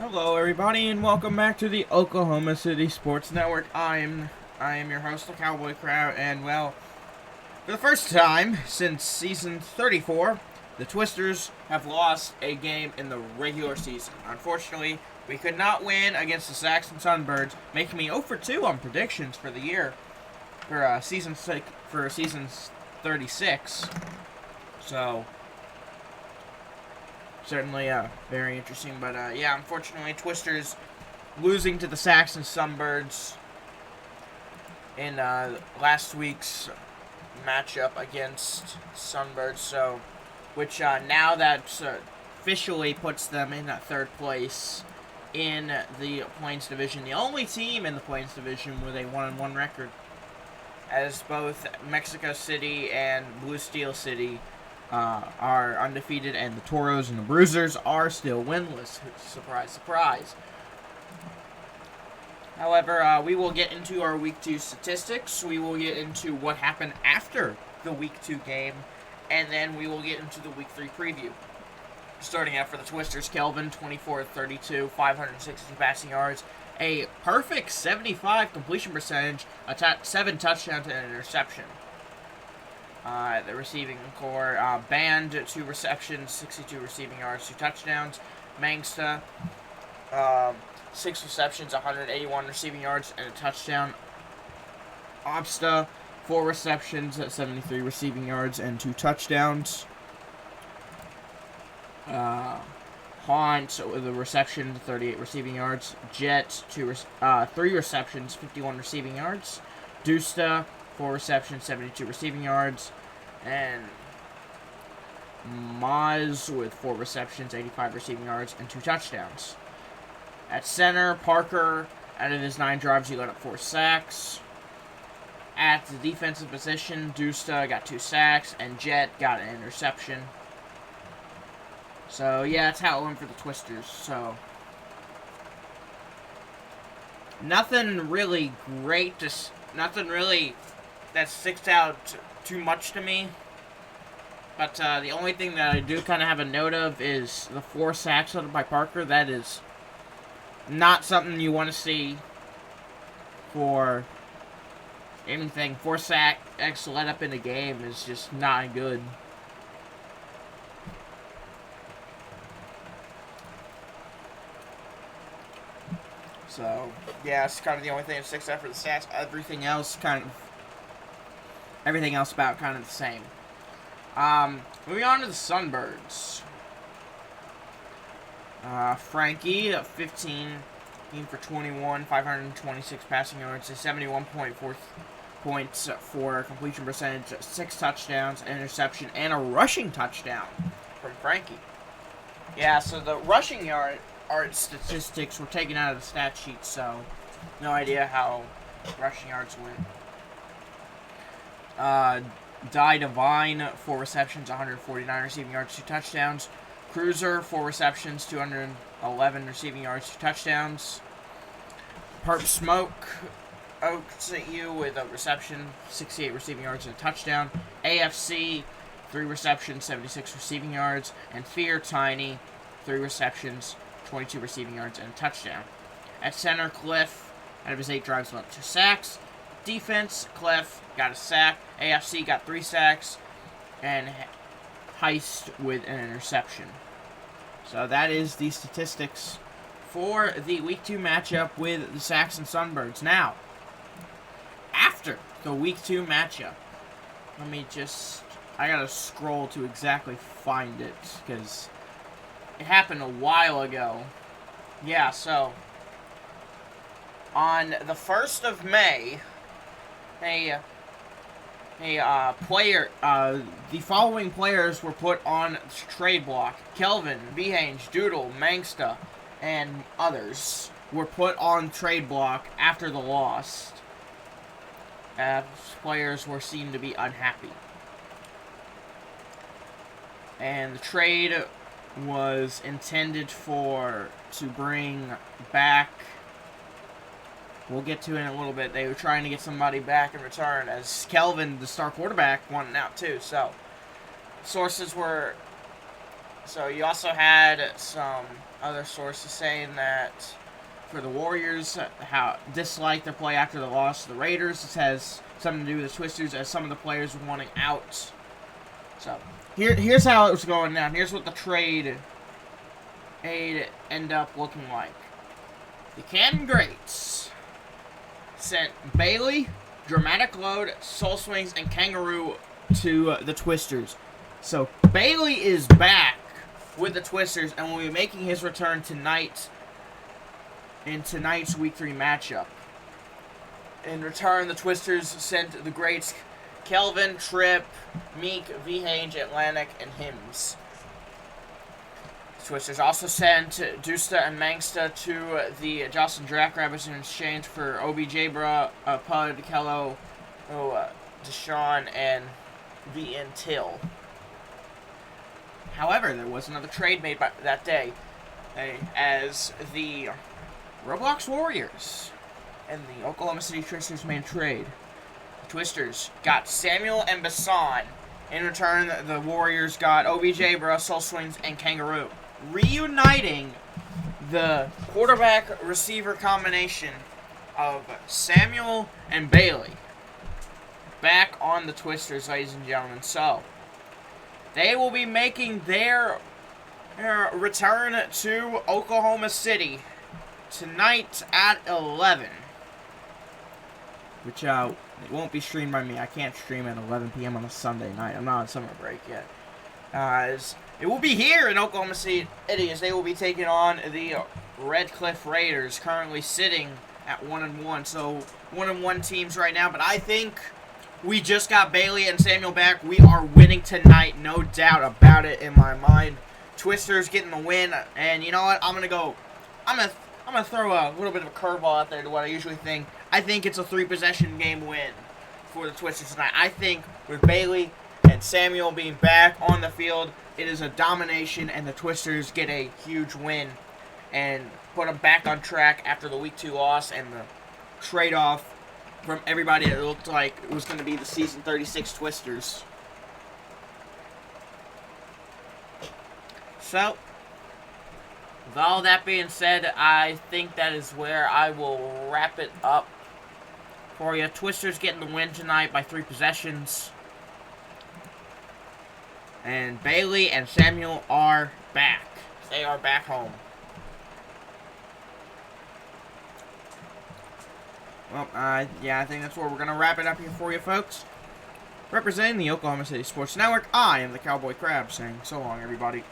Hello, everybody, and welcome back to the Oklahoma City Sports Network. I am your host, the Cowboy Crowd, and well, for the first time since season 34, the Twisters have lost a game in the regular season. Unfortunately, we could not win against the Saxon Sunbirds, making me 0 for 2 on predictions for the year for season 36. So certainly very interesting, but yeah, unfortunately, Twisters losing to the Saxon Sunbirds in last week's matchup against Sunbirds, so which now that officially puts them in third place in the Plains Division, the only team in the Plains Division with a 1-1 record, as both Mexico City and Blue Steel City are undefeated, and the Toros and the Bruisers are still winless. Surprise, surprise. However, we will get into our Week 2 statistics. We will get into what happened after the Week 2 game, and then we will get into the Week 3 preview. Starting out for the Twisters, Kelvin, 24-32, 560 passing yards, a perfect 75 completion percentage, 7 touchdowns and an interception. The receiving core, Band, 2 receptions, 62 receiving yards, 2 touchdowns. Mangsta, 6 receptions, 181 receiving yards, and a touchdown. Obsta, 4 receptions, 73 receiving yards, and 2 touchdowns. Haunt with a reception, 38 receiving yards. Jet, 3 receptions, 51 receiving yards. Dusta, 4 receptions, 72 receiving yards. And Maz with 4 receptions, 85 receiving yards, and 2 touchdowns. At center, Parker, out of his 9 drives, he let up 4 sacks. At the defensive position, Dusta got 2 sacks, and Jet got an interception. So, yeah, that's how it went for the Twisters. So, nothing really that sticks out too much to me. But the only thing that I do kind of have a note of is the 4 sacks let up by Parker. That is not something you want to see for anything. 4 sacks let up in a game is just not good. So, yeah, it's kind of the only thing that sticks out for the stats. Everything else about kind of the same. Moving on to the Sunbirds. Frankie, 15 for 21, 526 passing yards, 71.4 points for completion percentage, 6 touchdowns, an interception, and a rushing touchdown from Frankie. Yeah, so the rushing yard statistics were taken out of the stat sheet, so no idea how rushing yards went. Divine, 4 receptions, 149 receiving yards, 2 touchdowns. Cruiser, 4 receptions, 211 receiving yards, 2 touchdowns. Perp Smoke, Oaks at you with a reception, 68 receiving yards, and a touchdown. AFC, 3 receptions, 76 receiving yards. And Fear Tiny, 3 receptions, 22 receiving yards, and a touchdown. At center, Cliff, out of his 8 drives, left 2 sacks. Defense, Cliff got a sack. AFC got 3 sacks. And Heist with an interception. So that is the statistics for the Week 2 matchup with the Saxon Sunbirds. Now, after the Week 2 matchup, I gotta scroll to exactly find it, because it happened a while ago. Yeah, so on the 1st of May, the following players were put on trade block. Kelvin, Behange, Doodle, Mangsta, and others were put on trade block after the loss. Players were seen to be unhappy. And the trade was intended to bring back, we'll get to it in a little bit, they were trying to get somebody back in return, as Kelvin, the star quarterback, wanted out too. So you also had some other sources saying that for the Warriors, how dislike their play after the loss to the Raiders. This has something to do with the Twisters, as some of the players were wanting out. So here's how it was going down. Here's what the trade ended up looking like. The Canton Greats sent Bailey, Dramatic Load, Soul Swings, and Kangaroo to the Twisters. So Bailey is back with the Twisters and will be making his return tonight in tonight's Week 3 matchup. In return, the Twisters sent the Greats Kelvin, Tripp, Meek, V-Hange, Atlantic, and Hims. The Twisters also sent Dusta and Mangsta to the Jocelyn Jackrabbits in exchange for OBJ, Pud, Kello, Deshaun, and V.N. Till. However, there was another trade made that day, as the Roblox Warriors and the Oklahoma City Twisters made a trade. The Twisters got Samuel and Bassan. In return, the Warriors got OBJ, Soul Swings, and Kangaroo, reuniting the quarterback-receiver combination of Samuel and Bailey back on the Twisters, ladies and gentlemen. So, they will be making their return to Oklahoma City tonight at 11. Which it won't be streamed by me. I can't stream at 11 p.m. on a Sunday night. I'm not on summer break yet. As it will be here in Oklahoma City, as they will be taking on the Redcliff Raiders, currently sitting at 1-1. So 1-1 teams right now. But I think we just got Bailey and Samuel back. We are winning tonight, no doubt about it in my mind. Twisters getting the win, and you know what? I'm gonna throw a little bit of a curveball out there to what I usually think. I think it's a 3-possession game win for the Twisters tonight. I think with Bailey and Samuel being back on the field, it is a domination, and the Twisters get a huge win and put them back on track after the Week 2 loss and the trade-off from everybody that looked like it was going to be the Season 36 Twisters. So, with all that being said, I think that is where I will wrap it up for you. Twisters getting the win tonight by 3 possessions. And Bailey and Samuel are back. They are back home. Well, yeah, I think that's where we're going to wrap it up here for you, folks. Representing the Oklahoma City Sports Network, I am the Cowboy Crab, saying so long, everybody.